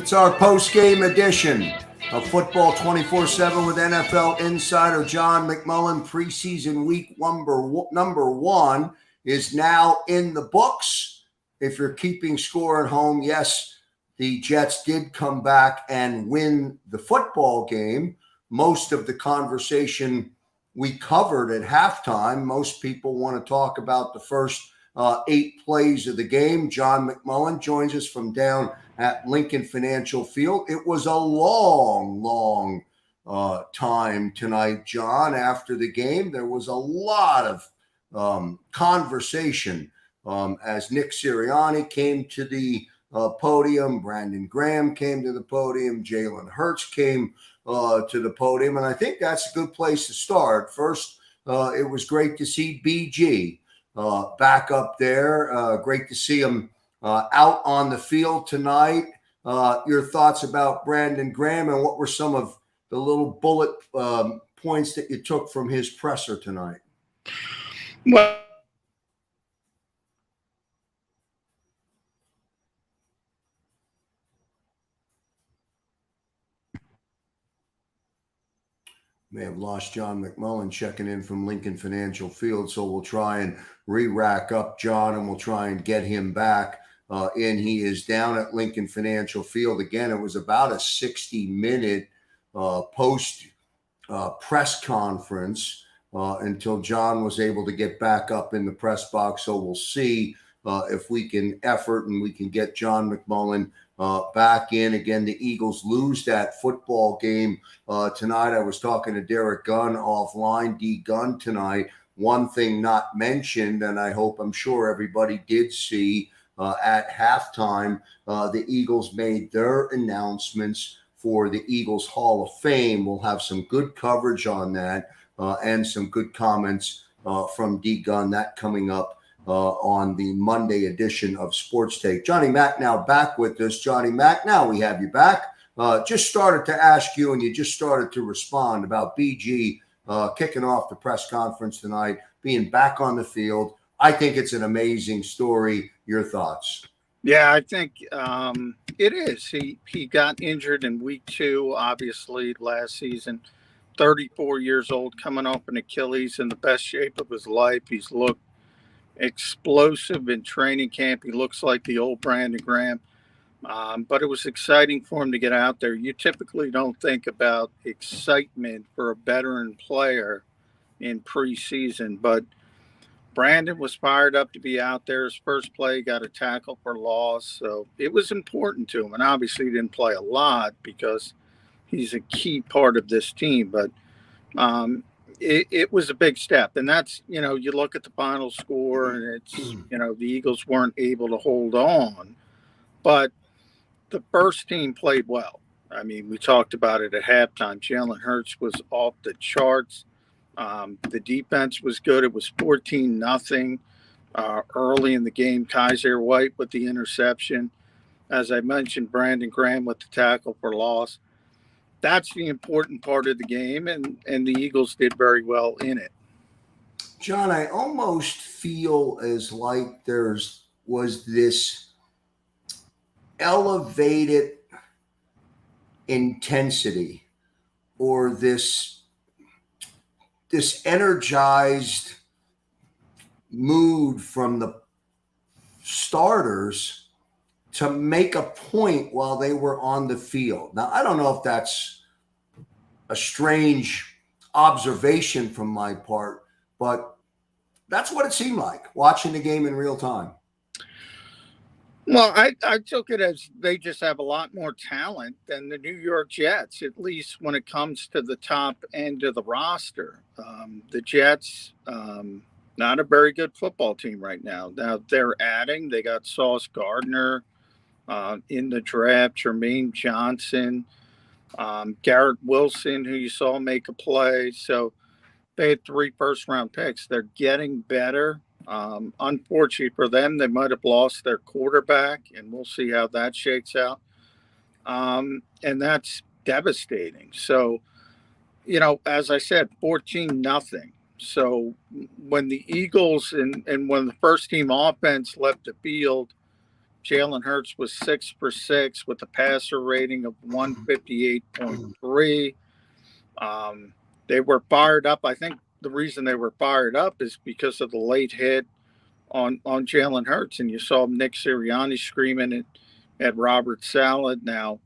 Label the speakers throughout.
Speaker 1: It's our post-game edition of Football 24/7 with NFL insider John McMullen. Preseason week number one is now in the books. If you're keeping score at home, yes, the Jets did come back and win the football game. Most of the conversation we covered at halftime. Most people want to talk about the first 8 plays of the game. John McMullen joins us from down at Lincoln Financial Field. It was a long time tonight, John. After the game, there was a lot of conversation as Nick Sirianni came to the podium, Brandon Graham came to the podium, Jalen Hurts came to the podium, and I think that's a good place to start. First, it was great to see BG back up there. Great to see him out on the field tonight. Your thoughts about Brandon Graham and what were some of the little bullet points that you took from his presser tonight?
Speaker 2: Well,
Speaker 1: may have lost John McMullen checking in from Lincoln Financial Field, so we'll try and re-rack up John and we'll try and get him back in. He is down at Lincoln Financial Field. Again, it was about a 60-minute post press conference until John was able to get back up in the press box, so we'll see if we can effort and we can get John McMullen back in. Again, the Eagles lose that football game tonight. I was talking to Derek Gunn offline, D Gunn tonight. One thing not mentioned, and I'm sure everybody did see at halftime, the Eagles made their announcements for the Eagles Hall of Fame. We'll have some good coverage on that and some good comments from D Gunn. That coming up on the Monday edition of Sports Take. Johnny Mack now back with us. Johnny Mack, now we have you back. Just started to ask you, and you just started to respond about BG kicking off the press conference tonight, being back on the field. I think it's an amazing story. Your thoughts?
Speaker 2: Yeah, I think it is. He got injured in week 2, obviously, last season. 34 years old, coming off an Achilles, in the best shape of his life. He's looked explosive in training camp. He looks like the old Brandon Graham. But it was exciting for him to get out there. You typically don't think about excitement for a veteran player in preseason, but Brandon was fired up to be out there. His first play got a tackle for loss, so it was important to him. And obviously he didn't play a lot because he's a key part of this team, but it was a big step. And that's, you look at the final score and it's, the Eagles weren't able to hold on, but the first team played well. I mean, we talked about it at halftime. Jalen Hurts was off the charts. The defense was good. It was 14-0 early in the game. Kaiser White with the interception. As I mentioned, Brandon Graham with the tackle for loss. That's the important part of the game, and the Eagles did very well in it.
Speaker 1: John, I almost feel as like was this elevated intensity or this energized mood from the starters to make a point while they were on the field. Now, I don't know if that's a strange observation from my part, but that's what it seemed like watching the game in real time.
Speaker 2: Well, I took it as they just have a lot more talent than the New York Jets, at least when it comes to the top end of the roster. The Jets, not a very good football team right now. Now they're adding. They got Sauce Gardner in the draft, Jermaine Johnson, Garrett Wilson, who you saw make a play. So they had 3 first-round picks. They're getting better. Unfortunately for them, they might have lost their quarterback, and we'll see how that shakes out. And that's devastating. So, as I said, 14-0. So when the Eagles and when the first team offense left the field, Jalen Hurts was 6 for 6 with a passer rating of 158.3. They were fired up. I think the reason they were fired up is because of the late hit on Jalen Hurts. And you saw Nick Sirianni screaming at Robert Saleh. Now,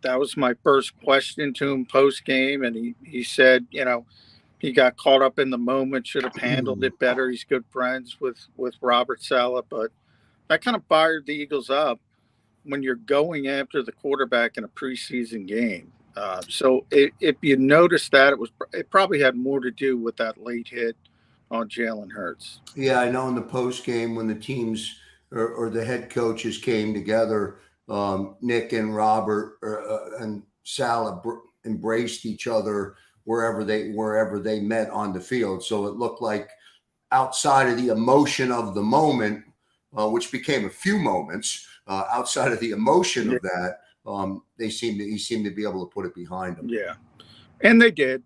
Speaker 2: that was my first question to him post game. And he said, he got caught up in the moment, should have handled it better. He's good friends with Robert Saleh, but that kind of fired the Eagles up when you're going after the quarterback in a preseason game. So if you notice that, it probably had more to do with that late hit on Jalen Hurts.
Speaker 1: Yeah, I know in the post game when the teams or the head coaches came together, Nick and Robert and Saleh embraced each other wherever they met on the field. So it looked like outside of the emotion of the moment, which became a few moments, outside of the emotion of that, he seemed to be able to put it behind him.
Speaker 2: Yeah, and they did,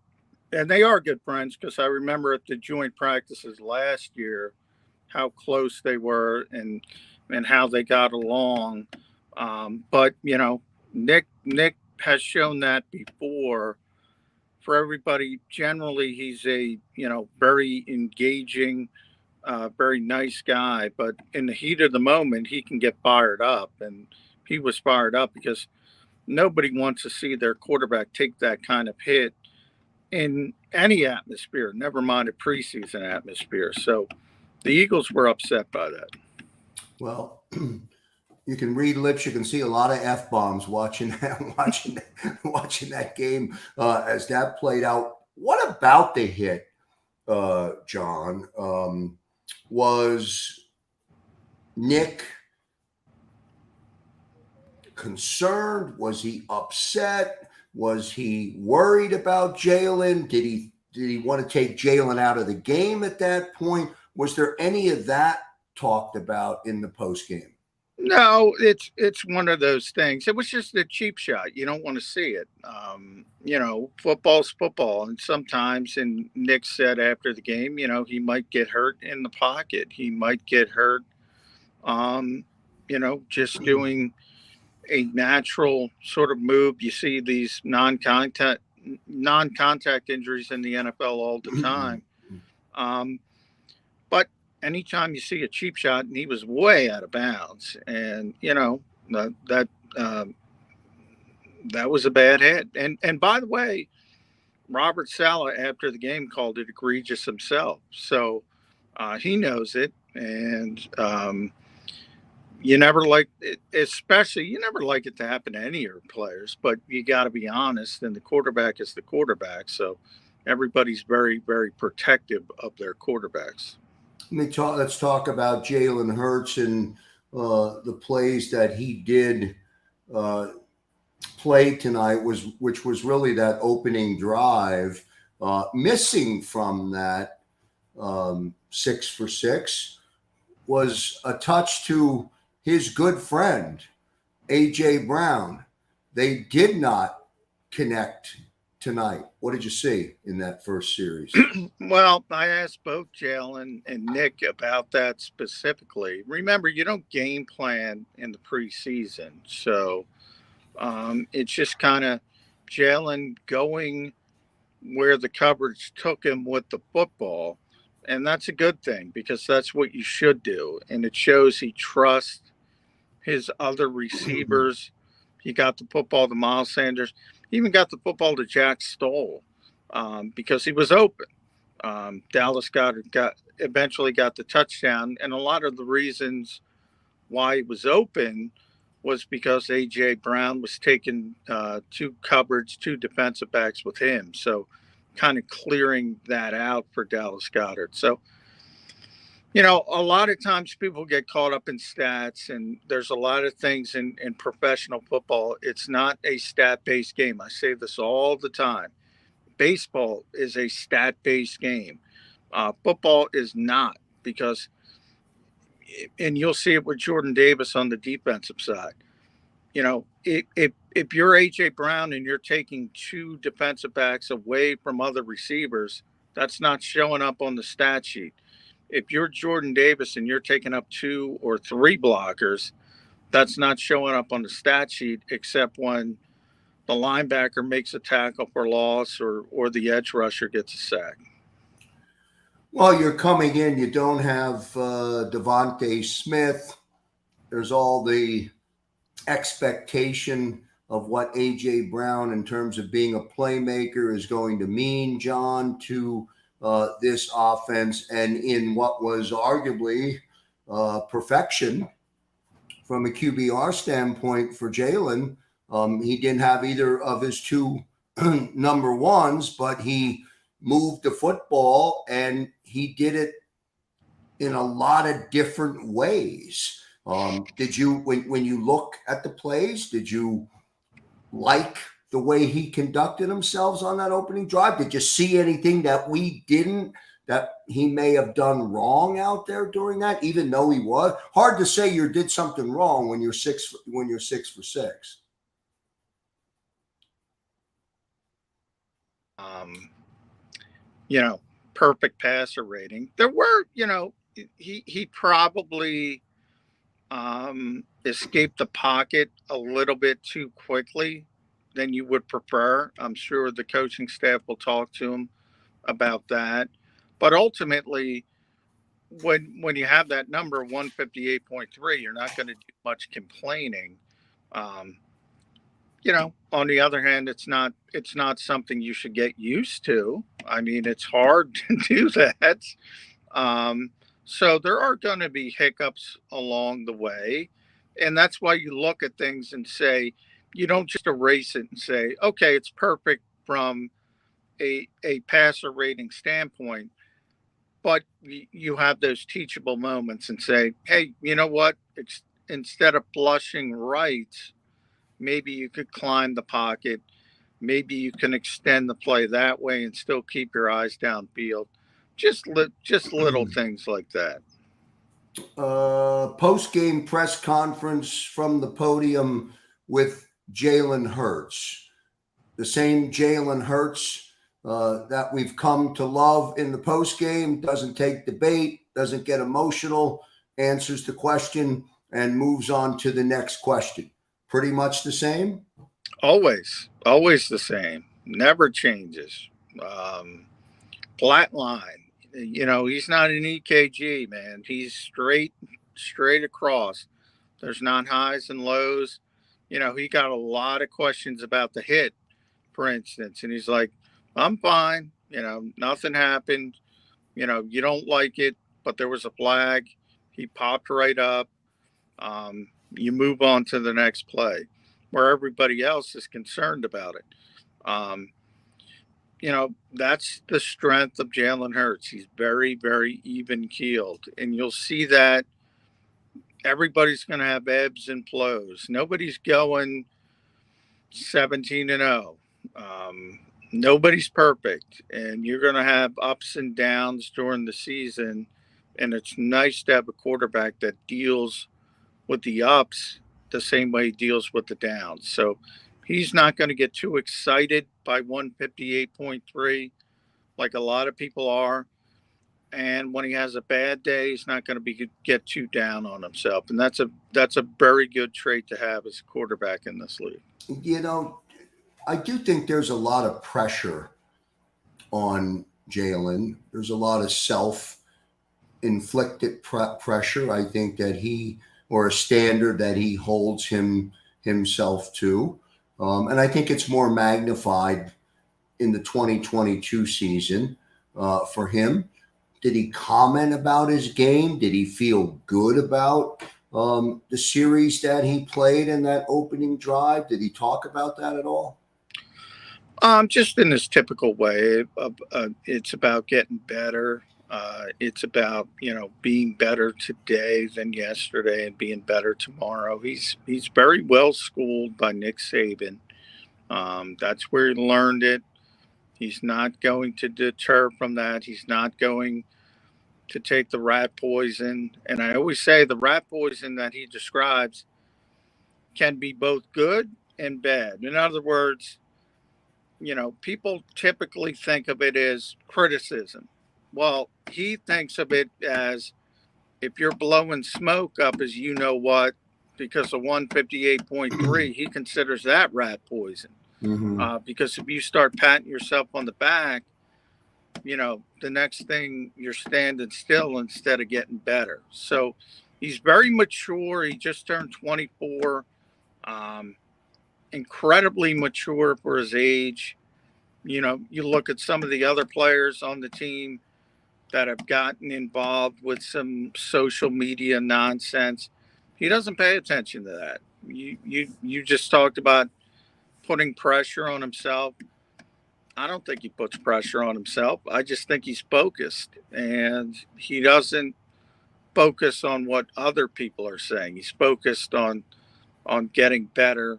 Speaker 2: and they are good friends because I remember at the joint practices last year how close they were and how they got along. But Nick has shown that before. For everybody, generally, he's a very engaging, very nice guy. But in the heat of the moment, he can get fired up, and he was fired up because nobody wants to see their quarterback take that kind of hit in any atmosphere, never mind a preseason atmosphere. So the Eagles were upset by that.
Speaker 1: Well, you can read lips. You can see a lot of F-bombs watching that game as that played out. What about the hit, John? Was Nick concerned? Was he upset? Was he worried about Jalen? Did he want to take Jalen out of the game at that point? Was there any of that talked about in the post game?
Speaker 2: No, it's one of those things. It was just a cheap shot. You don't want to see it. Football's football. And sometimes, and Nick said after the game, he might get hurt in the pocket. He might get hurt, just doing a natural sort of move. You see these non-contact injuries in the NFL all the time. But anytime you see a cheap shot, and he was way out of bounds, and that was a bad hit. And by the way, Robert Saleh after the game called it egregious himself, so he knows it. And you never like it, especially you never like it to happen to any of your players, but you got to be honest. And the quarterback is the quarterback, so everybody's very, very protective of their quarterbacks.
Speaker 1: Let's talk about Jalen Hurts and the plays that he did play tonight, which was really that opening drive. Missing from that 6 for 6 was a touch to his good friend, A.J. Brown. They did not connect tonight. What did you see in that first series?
Speaker 2: Well, I asked both Jalen and Nick about that specifically. Remember, you don't game plan in the preseason. So it's just kind of Jalen going where the coverage took him with the football. And that's a good thing because that's what you should do. And it shows he trusts his other receivers. He got the football to Miles Sanders. He even got the football to Jack Stoll because he was open. Dallas Goedert eventually got the touchdown. And a lot of the reasons why he was open was because A.J. Brown was taking two defensive backs with him. So kind of clearing that out for Dallas Goedert. So, a lot of times people get caught up in stats, and there's a lot of things in professional football. It's not a stat-based game. I say this all the time. Baseball is a stat-based game. Football is not, because, and you'll see it with Jordan Davis on the defensive side. If you're A.J. Brown and you're taking two defensive backs away from other receivers, that's not showing up on the stat sheet. If you're Jordan Davis and you're taking up 2 or 3 blockers, That's not showing up on the stat sheet except when the linebacker makes a tackle for loss or the edge rusher gets a sack.
Speaker 1: Well, you're coming in. You don't have Devontae Smith. There's all the expectation of what A.J. Brown in terms of being a playmaker is going to mean, John, to this offense. And in what was arguably perfection from a QBR standpoint for Jalen, he didn't have either of his two number ones, but he moved the football and he did it in a lot of different ways. Did you, when you look at the plays, did you like the way he conducted himself on that opening drive? Did you see anything that we didn't, that he may have done wrong out there during that, even though he was? Hard to say you did something wrong when you're 6 for 6.
Speaker 2: Perfect passer rating. There were, he probably escaped the pocket a little bit too quickly than you would prefer. I'm sure the coaching staff will talk to him about that. But ultimately, when you have that number 158.3, you're not going to do much complaining. On the other hand, it's not something you should get used to. I mean, it's hard to do that. So there are going to be hiccups along the way. And that's why you look at things and say, you don't just erase it and say, okay, it's perfect from a passer rating standpoint. But you have those teachable moments and say, hey, you know what? Instead of blushing right, maybe you could climb the pocket. Maybe you can extend the play that way and still keep your eyes downfield. Just little things like that.
Speaker 1: Post-game press conference from the podium with Jalen Hurts. The same Jalen Hurts that we've come to love in the post-game, doesn't take debate, doesn't get emotional, answers the question, and moves on to the next question. Pretty much the same?
Speaker 2: Always the same. Never changes. Flat line. He's not an EKG, man. He's straight across. There's not highs and lows. He got a lot of questions about the hit, for instance, and he's like, I'm fine. Nothing happened. You don't like it, but there was a flag. He popped right up. You move on to the next play where everybody else is concerned about it. That's the strength of Jalen Hurts. He's very, very even keeled. And you'll see that everybody's going to have ebbs and flows. Nobody's going 17-0. Nobody's perfect. And you're going to have ups and downs during the season. And it's nice to have a quarterback that deals with the ups the same way he deals with the downs. So he's not going to get too excited by 158.3 like a lot of people are. And when he has a bad day, he's not going to get too down on himself. And that's a very good trait to have as a quarterback in this league.
Speaker 1: I do think there's a lot of pressure on Jalen. There's a lot of self-inflicted pressure. I think that or a standard that he holds himself to. And I think it's more magnified in the 2022 season for him. Did he comment about his game? Did he feel good about the series that he played in that opening drive? Did he talk about that at all?
Speaker 2: Just in his typical way. It's about getting better. It's about, being better today than yesterday and being better tomorrow. He's very well schooled by Nick Saban. That's where he learned it. He's not going to deter from that. He's not going to take the rat poison. And I always say the rat poison that he describes can be both good and bad. In other words, people typically think of it as criticism. Well, he thinks of it as if you're blowing smoke up as because the 158.3, he considers that rat poison. Because if you start patting yourself on the back, the next thing you're standing still instead of getting better. So he's very mature. He just turned 24. Incredibly mature for his age. You look at some of the other players on the team that have gotten involved with some social media nonsense. He doesn't pay attention to that. You just talked about putting pressure on himself. I don't think he puts pressure on himself. I just think he's focused, and he doesn't focus on what other people are saying. He's focused on getting better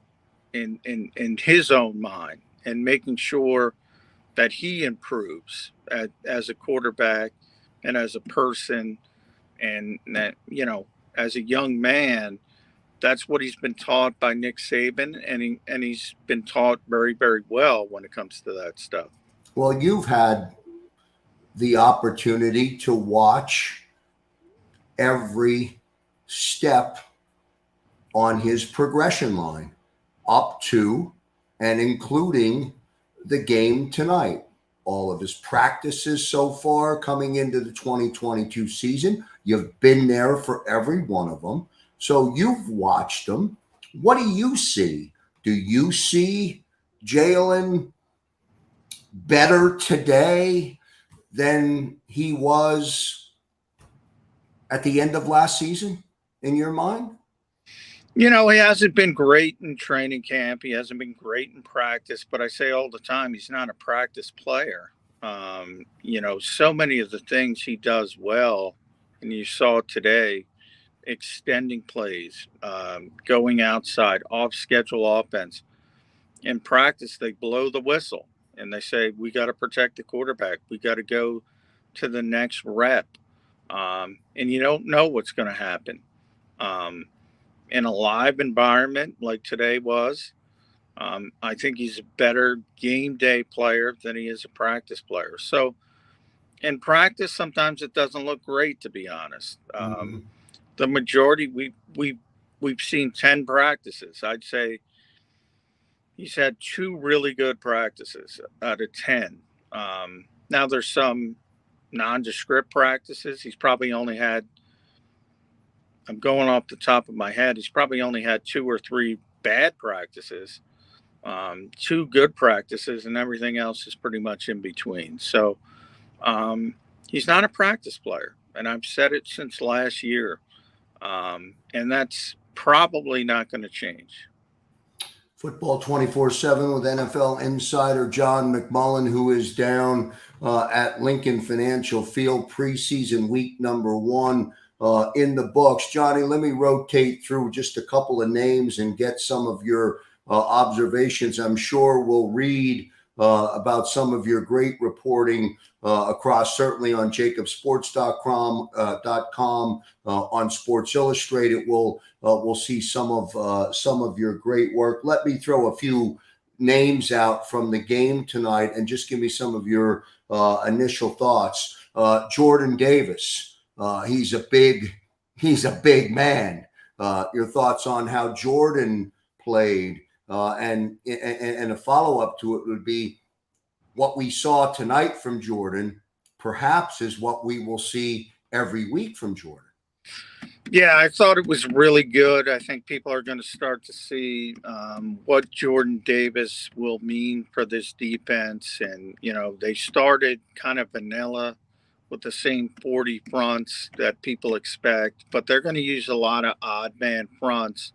Speaker 2: in his own mind and making sure that he improves as a quarterback and as a person, and that, as a young man. That's what he's been taught by Nick Saban, and he's been taught very, very well when it comes to that stuff.
Speaker 1: Well, you've had the opportunity to watch every step on his progression line up to and including the game tonight. All of his practices so far coming into the 2022 season. You've been there for every one of them. So you've watched them. What do you see? Do you see Jalen better today than he was at the end of last season in your mind?
Speaker 2: He hasn't been great in training camp. He hasn't been great in practice, but I say all the time, he's not a practice player. So many of the things he does well, and you saw today, extending plays, going outside, off schedule offense. In practice, they blow the whistle and they say, we got to protect the quarterback. We got to go to the next rep. And you don't know what's going to happen. In a live environment like today was, I think he's a better game day player than he is a practice player. So in practice, sometimes it doesn't look great, to be honest. The majority, we've seen 10 practices. I'd say he's had 2 really good practices out of 10. Now there's some nondescript practices. He's probably only had, I'm going off the top of my head, he's probably only had 2 or 3 bad practices, 2 good practices, and everything else is pretty much in between. So he's not a practice player, and I've said it since last year. And that's probably not going to change.
Speaker 1: Football 24/7 with NFL insider John McMullen, who is down at Lincoln Financial Field, preseason week number 1 in the books. Johnny, let me rotate through just a couple of names and get some of your observations. I'm sure we'll read about some of your great reporting across, certainly on JAKIBSports.com, on Sports Illustrated. We'll see some of your great work. Let me throw a few names out from the game tonight and just give me some of your initial thoughts. Jordan Davis, he's a big man. Your thoughts on how Jordan played, and a follow-up to it would be what we saw tonight from Jordan perhaps is what we will see every week from Jordan.
Speaker 2: Yeah, I thought it was really good. I think people are going to start to see what Jordan Davis will mean for this defense. And, they started kind of vanilla with the same 40 fronts that people expect, but they're going to use a lot of odd man fronts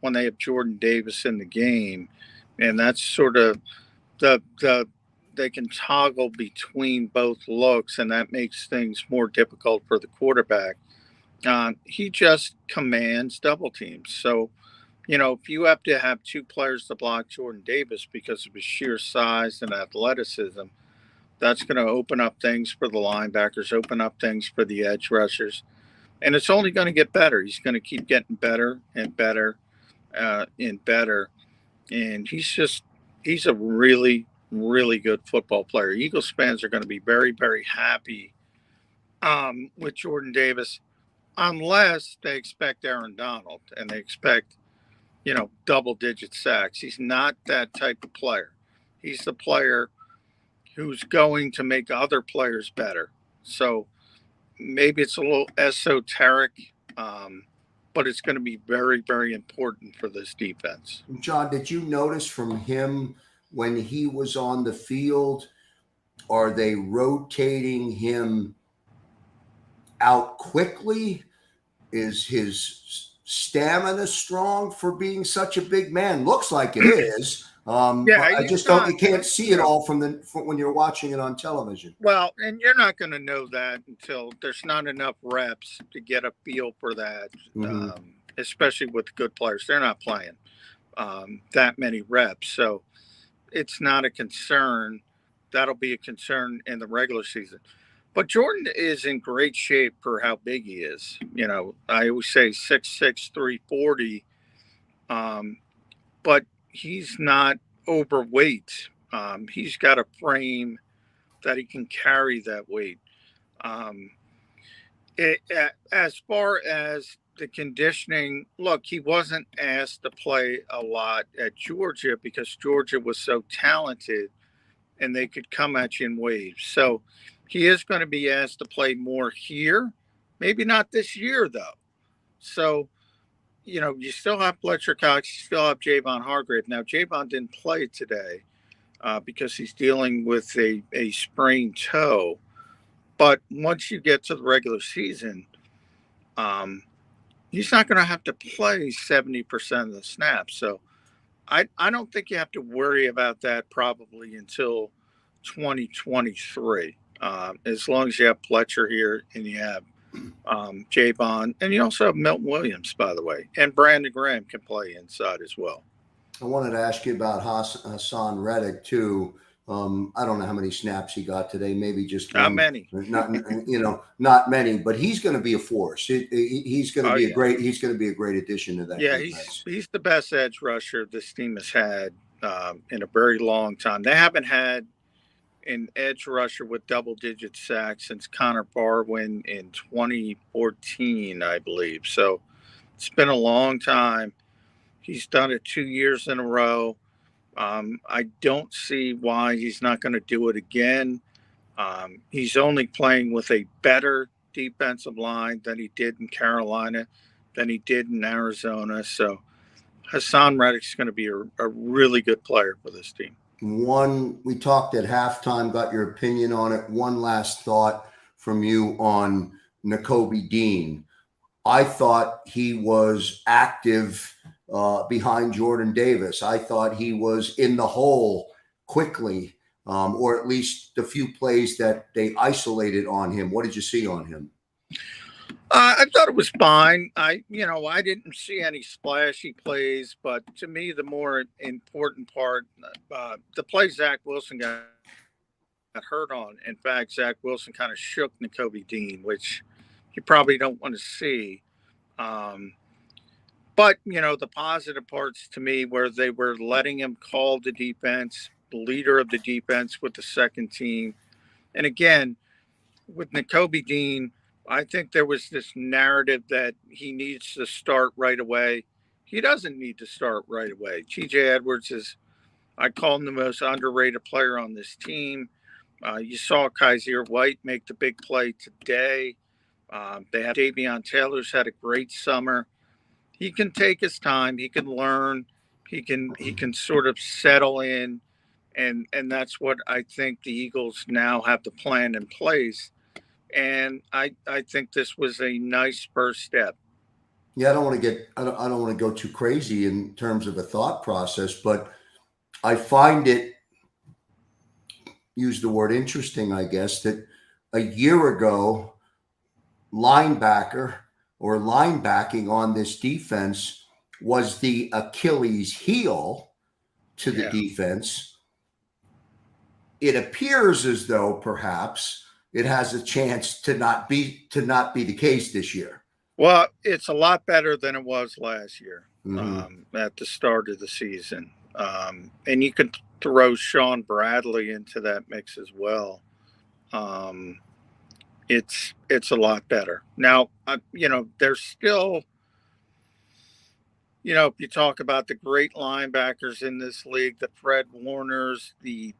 Speaker 2: when they have Jordan Davis in the game. And that's sort of they can toggle between both looks, and that makes things more difficult for the quarterback. He just commands double teams. So, if you have to have 2 players to block Jordan Davis because of his sheer size and athleticism, that's going to open up things for the linebackers, open up things for the edge rushers. And it's only going to get better. He's going to keep getting better and better and better. And he's a really, really good football player. Eagles fans are going to be very, very happy with Jordan Davis. unless they expect Aaron Donald and they expect, double-digit sacks. He's not that type of player. He's the player who's going to make other players better. So maybe it's a little esoteric, but it's going to be very, very important for this defense.
Speaker 1: John, did you notice from him when he was on the field, are they rotating him out quickly? Is his stamina strong for being such a big man? Looks like it is.
Speaker 2: Yeah,
Speaker 1: I just don't. You can't see it all from when you're watching it on television.
Speaker 2: Well, and you're not going to know that until there's not enough reps to get a feel for that. Especially with good players, they're not playing that many reps, so it's not a concern. That'll be a concern in the regular season. But Jordan is in great shape for how big he is. I always say 6'6", 340, but he's not overweight. He's got a frame that he can carry that weight. As far as the conditioning, look, he wasn't asked to play a lot at Georgia because Georgia was so talented and they could come at you in waves. So he is going to be asked to play more here. Maybe not this year, though. So, you still have Fletcher Cox. You still have Javon Hargrave. Now, Javon didn't play today because he's dealing with a sprained toe. But once you get to the regular season, he's not going to have to play 70% of the snaps. So I don't think you have to worry about that probably until 2023. As long as you have Fletcher here and you have Javon, and you also have Milton Williams, by the way, and Brandon Graham can play inside as well.
Speaker 1: I wanted to ask you about Hassan Reddick too. I don't know how many snaps he got today. Maybe just
Speaker 2: not
Speaker 1: one.
Speaker 2: Many.
Speaker 1: Not many. But he's going to be a force. He's going to be He's going to be a great addition to that.
Speaker 2: Yeah,
Speaker 1: defense.
Speaker 2: he's the best edge rusher this team has had in a very long time. They haven't had an edge rusher with double-digit sacks since Connor Barwin in 2014, I believe. So it's been a long time. He's done it 2 years in a row. I don't see why he's not going to do it again. He's only playing with a better defensive line than he did in Carolina, than he did in Arizona. So Hassan Reddick's going to be a really good player for this team.
Speaker 1: We talked at halftime, got your opinion on it. One last thought from you on Nakobe Dean. I thought he was active behind Jordan Davis. I thought he was in the hole quickly, or at least the few plays that they isolated on him. What did you see on him?
Speaker 2: I thought it was fine. I didn't see any splashy plays, but to me, the more important part, the play Zach Wilson got hurt on. In fact, Zach Wilson kind of shook Nakobe Dean, which you probably don't want to see. But, the positive parts to me where they were letting him call the defense, the leader of the defense with the second team. And again, with Nakobe Dean, I think there was this narrative that he needs to start right away. He doesn't need to start right away. TJ Edwards is, I call him the most underrated player on this team. You saw Kaiser White make the big play today. They have Davion Taylor's had a great summer. He can take his time. He can learn. He can sort of settle in. And that's what I think the Eagles now have the plan in place. And I think this was a nice first step.
Speaker 1: Yeah, I don't want to go too crazy in terms of a thought process, but I find it, use the word interesting, I guess, that a year ago, linebacking on this defense was the Achilles heel to the defense. It appears as though perhaps it has a chance to not be the case this year.
Speaker 2: Well, it's a lot better than it was last year at the start of the season. And you could throw Sean Bradley into that mix as well. it's a lot better. Now, there's still, if you talk about the great linebackers in this league, the Fred Warners, the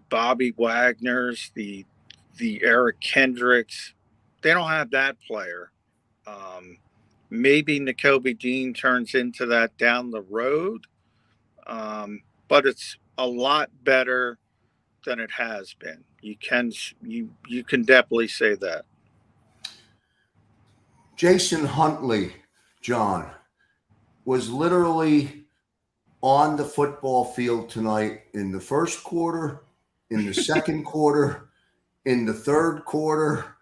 Speaker 2: Bobby Wagners, the Eric Kendricks, they don't have that player. Maybe N'Kobe Dean turns into that down the road, but it's a lot better than it has been. You can definitely say that.
Speaker 1: Jason Huntley, John, was literally on the football field tonight in the first quarter, in the second quarter, in the third quarter,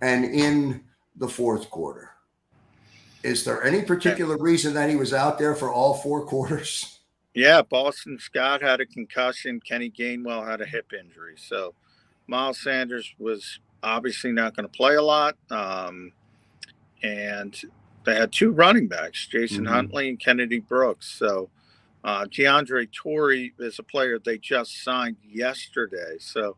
Speaker 1: and in the fourth quarter. Is there any particular reason that he was out there for all four quarters?
Speaker 2: Yeah, Boston Scott had a concussion. Kenny Gainwell had a hip injury. So Miles Sanders was obviously not going to play a lot. And they had two running backs, Jason Huntley and Kennedy Brooks. So DeAndre Torrey is a player they just signed yesterday. So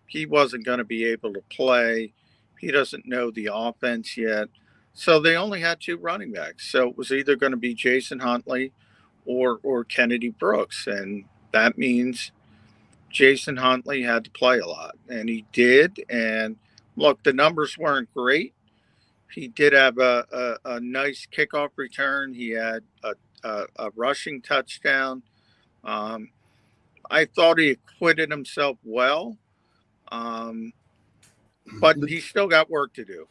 Speaker 2: he wasn't going to be able to play. He doesn't know the offense yet. So they only had two running backs. So it was either going to be Jason Huntley or Kennedy Brooks. And that means Jason Huntley had to play a lot. And he did. And look, the numbers weren't great. He did have a nice kickoff return. He had a rushing touchdown. I thought he acquitted himself well. But he's still got work to do.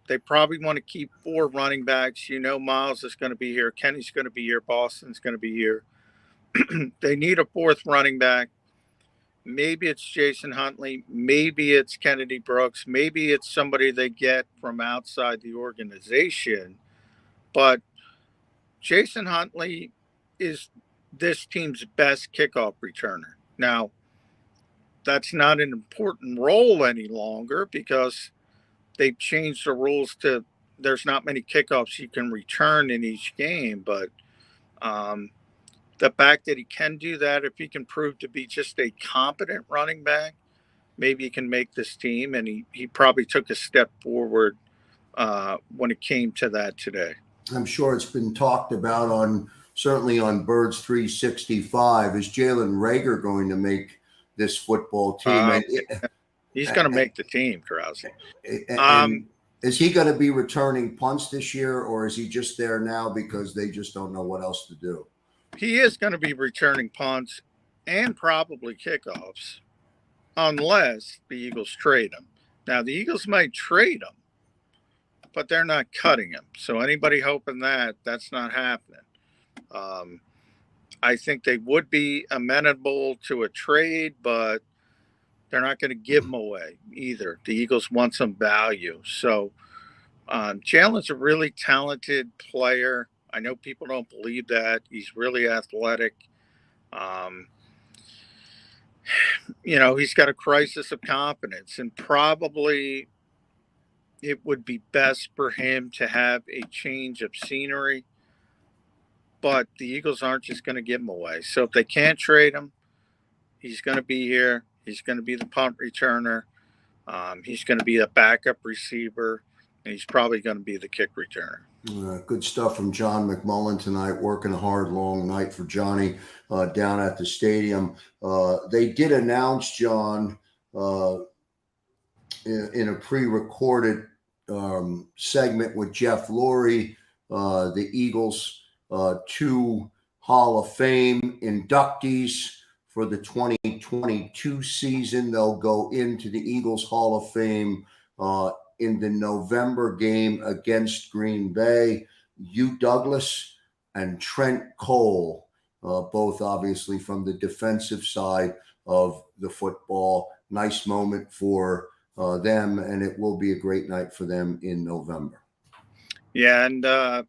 Speaker 2: They probably want to keep four running backs. Miles is going to be here. Kenny's going to be here. Boston's going to be here. They need a fourth running back. Maybe it's Jason Huntley. Maybe it's Kennedy Brooks. Maybe it's somebody they get from outside the organization. But Jason Huntley is this team's best kickoff returner. Now, that's not an important role any longer because they've changed the rules to there's not many kickoffs you can return in each game. But the fact that he can do that, if he can prove to be just a competent running back, maybe he can make this team. And he probably took a step forward when it came to that today.
Speaker 1: I'm sure it's been talked about certainly on Birds 365. Is Jalen Reagor going to make this football team?
Speaker 2: He's going to make the team, Krause.
Speaker 1: Is he going to be returning punts this year, or is he just there now because they just don't know what else to do?
Speaker 2: He is going to be returning punts and probably kickoffs unless the Eagles trade him. Now, the Eagles might trade him, but they're not cutting him. So anybody hoping that's not happening. I think they would be amenable to a trade, but they're not going to give him away either. The Eagles want some value. So Jalen's a really talented player. I know people don't believe that. He's really athletic. He's got a crisis of confidence, and probably it would be best for him to have a change of scenery. But the Eagles aren't just going to give him away. So if they can't trade him, he's going to be here. He's going to be the punt returner. He's going to be a backup receiver, and he's probably going to be the kick returner.
Speaker 1: Good stuff from John McMullen tonight, working a hard, long night for Johnny down at the stadium. They did announce, John, in a pre-recorded segment with Jeff Lurie, the Eagles' two Hall of Fame inductees for the 2022 season. They'll go into the Eagles Hall of Fame in the November game against Green Bay. Hugh Douglas and Trent Cole, both obviously from the defensive side of the football. Nice moment for them, and it will be a great night for them in November.
Speaker 2: Yeah, and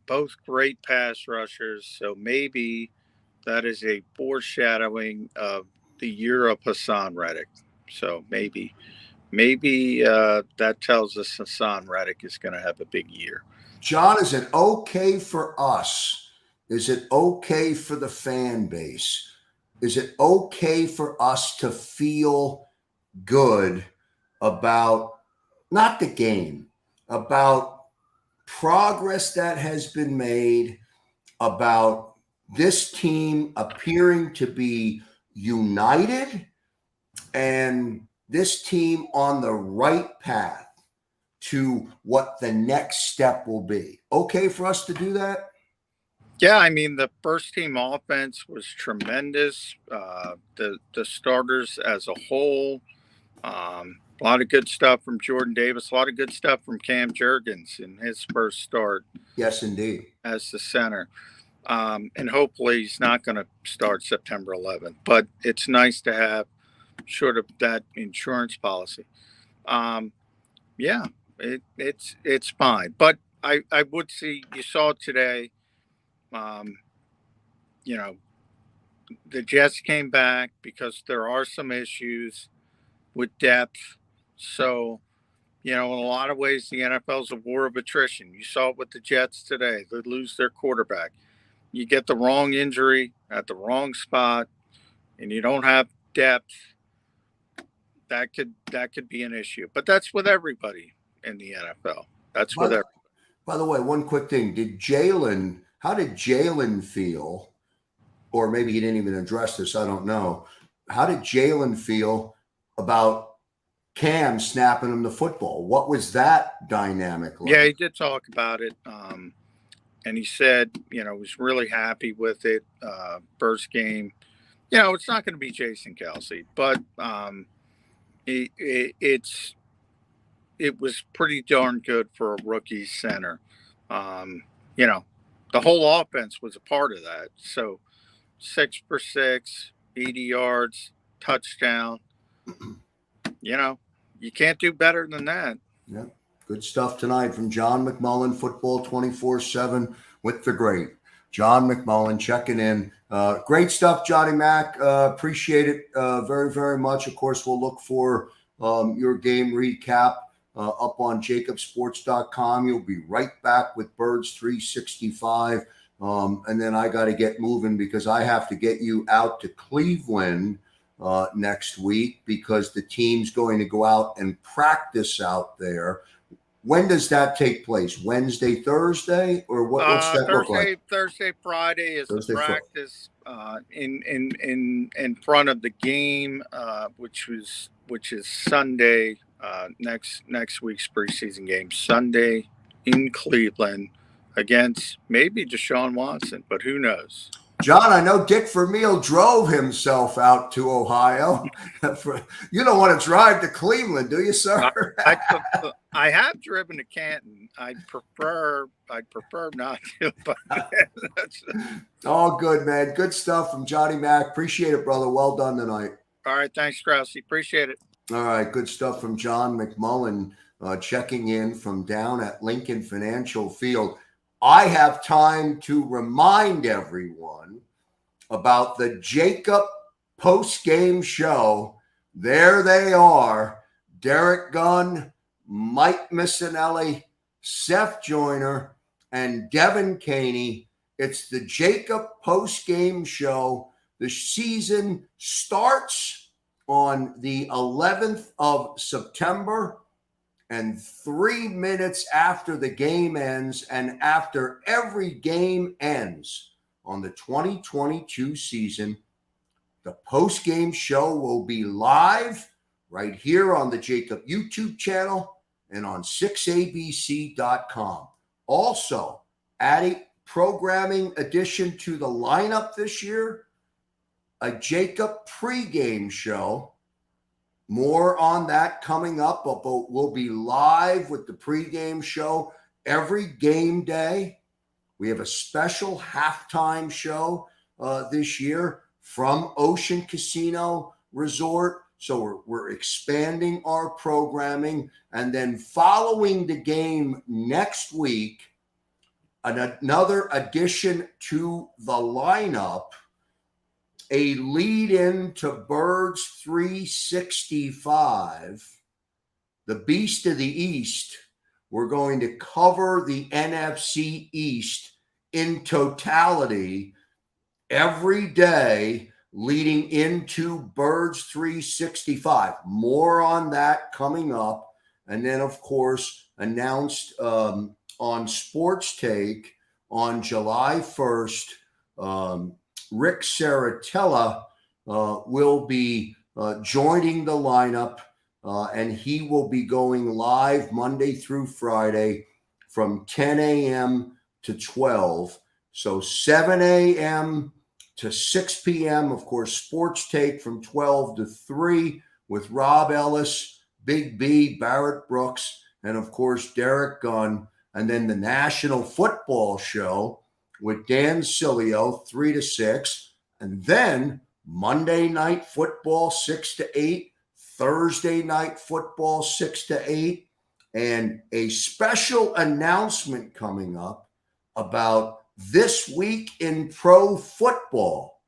Speaker 2: both great pass rushers. So maybe that is a foreshadowing of the year of Hassan Reddick. So maybe that tells us Hassan Reddick is going to have a big year.
Speaker 1: John, is it okay for us? Is it okay for the fan base? Is it okay for us to feel good about not the game, about progress that has been made, about this team appearing to be united and this team on the right path to what the next step will be. Okay for us to do that?
Speaker 2: Yeah, I mean, the first team offense was tremendous. The starters as a whole, a lot of good stuff from Jordan Davis, a lot of good stuff from Cam Jurgens in his first start.
Speaker 1: Yes, indeed.
Speaker 2: As the center. And hopefully he's not going to start September 11th, but it's nice to have sort of that insurance policy. Yeah, it's fine. But I would see, you saw today, you know, the Jets came back because there are some issues with depth. So, in a lot of ways, the NFL is a war of attrition. You saw it with the Jets today. They lose their quarterback. You get the wrong injury at the wrong spot, and you don't have depth. That could be an issue. But that's with everybody in the NFL. That's with everybody.
Speaker 1: By the way, one quick thing. How did Jalen feel? Or maybe he didn't even address this. I don't know. How did Jalen feel about Cam snapping him the football? What was that dynamic like?
Speaker 2: Yeah, he did talk about it. And he said, was really happy with it. First game, it's not going to be Jason Kelce, but it was pretty darn good for a rookie center. The whole offense was a part of that. So 6 for 6, 80 yards, touchdown. You can't do better than that.
Speaker 1: Yeah. Good stuff tonight from John McMullen, Football 24/7 with the great John McMullen checking in. Great stuff, Johnny Mac. Appreciate it very, very much. Of course, we'll look for your game recap up on JAKIBsports.com. You'll be right back with Birds 365. And then I got to get moving because I have to get you out to Cleveland next week because the team's going to go out and practice out there. When does that take place? Wednesday, Thursday, or what's that look like?
Speaker 2: Thursday, Friday is the practice in front of the game, which is Sunday. Next week's preseason game, Sunday in Cleveland against maybe Deshaun Watson, but who knows?
Speaker 1: John, I know Dick Vermeil drove himself out to Ohio. You don't want to drive to Cleveland, do you, sir?
Speaker 2: I have driven to Canton. I'd prefer not to, but that's
Speaker 1: all good, man. Good stuff from Johnny Mac. Appreciate it, brother. Well done tonight.
Speaker 2: All right, thanks, Krause. Appreciate it.
Speaker 1: All right, good stuff from John McMullen checking in from down at Lincoln Financial Field. I have time to remind everyone about the JAKIB post-game show. There they are. Derek Gunn, Mike Missinelli, Seth Joyner, and Devin Caney. It's the JAKIB post-game show. The season starts on the 11th of September. And 3 minutes after the game ends and after every game ends on the 2022 season, the post-game show will be live right here on the JAKIB YouTube channel and on 6abc.com. Also, adding programming addition to the lineup this year, a JAKIB pregame show. More on that coming up, but we'll be live with the pregame show every game day. We have a special halftime show this year from Ocean Casino Resort. So we're expanding our programming. And then following the game next week, another addition to the lineup, a lead-in to Birds 365, the Beast of the East. We're going to cover the NFC East in totality every day leading into Birds 365. More on that coming up. And then, of course, announced on Sports Take on July 1st, Rick Saratella will be joining the lineup, and he will be going live Monday through Friday from 10 a.m. to 12. So 7 a.m. to 6 p.m., of course, Sports Take from 12 to 3 with Rob Ellis, Big B, Barrett Brooks, and, of course, Derek Gunn. And then the National Football Show with Dan Cilio, 3 to 6. And then Monday Night Football, 6 to 8. Thursday Night Football, 6 to 8. And a special announcement coming up about this week in pro football.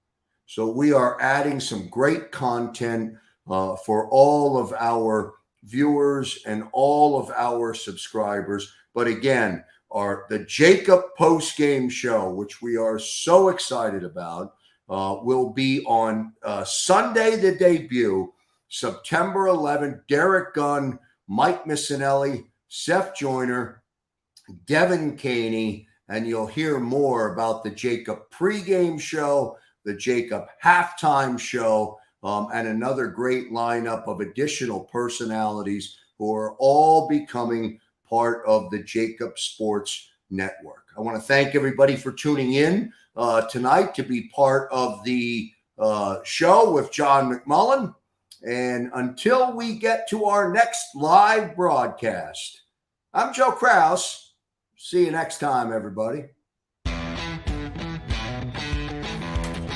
Speaker 1: So we are adding some great content for all of our viewers and all of our subscribers. But again, the JAKIB Postgame Show, which we are so excited about, will be on Sunday, the debut, September 11th. Derek Gunn, Mike Missinelli, Seth Joyner, Devin Caney, and you'll hear more about the JAKIB pregame show, the JAKIB halftime show, and another great lineup of additional personalities who are all becoming part of the JAKIB Sports Network. I want to thank everybody for tuning in tonight to be part of the show with John McMullen. And until we get to our next live broadcast, I'm Joe Krause. See you next time, everybody.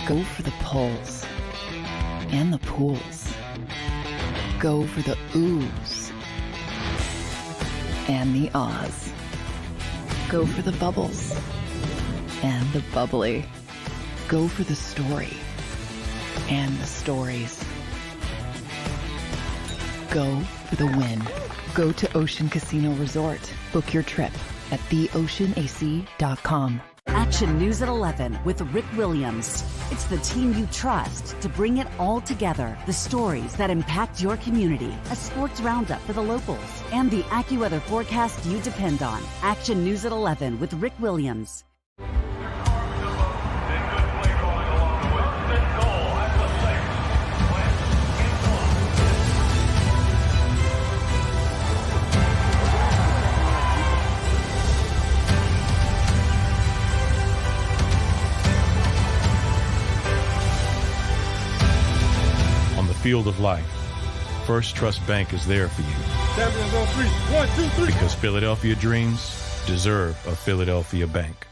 Speaker 3: Go for the polls and the pools. Go for the oohs and the ahs. Go for the bubbles and the bubbly. Go for the story and the stories. Go for the win. Go to Ocean Casino Resort. Book your trip at theoceanac.com.
Speaker 4: Action News at 11 with Rick Williams. It's the team you trust to bring it all together. The stories that impact your community, a sports roundup for the locals, and the AccuWeather forecast you depend on. Action News at 11 with Rick Williams.
Speaker 5: Field of life, First Trust Bank is there for you.
Speaker 6: Champions on 3. 1, 2, 3.
Speaker 5: Because Philadelphia dreams deserve a Philadelphia bank.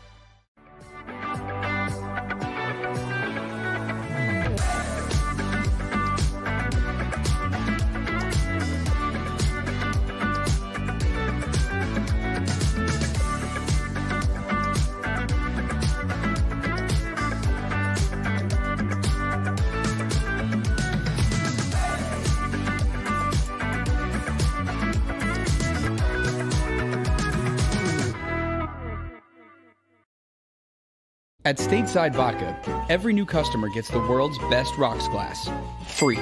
Speaker 7: At Stateside Vodka, every new customer gets the world's best rocks glass. Free.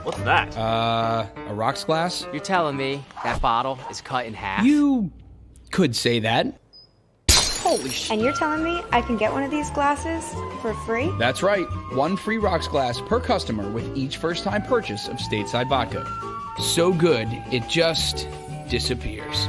Speaker 8: What's that?
Speaker 7: A rocks glass?
Speaker 8: You're telling me that bottle is cut in half?
Speaker 7: You could say that. Holy shit.
Speaker 9: And you're telling me I can get one of these glasses for free?
Speaker 7: That's right. One free rocks glass per customer with each first-time purchase of Stateside Vodka. So good, it just disappears.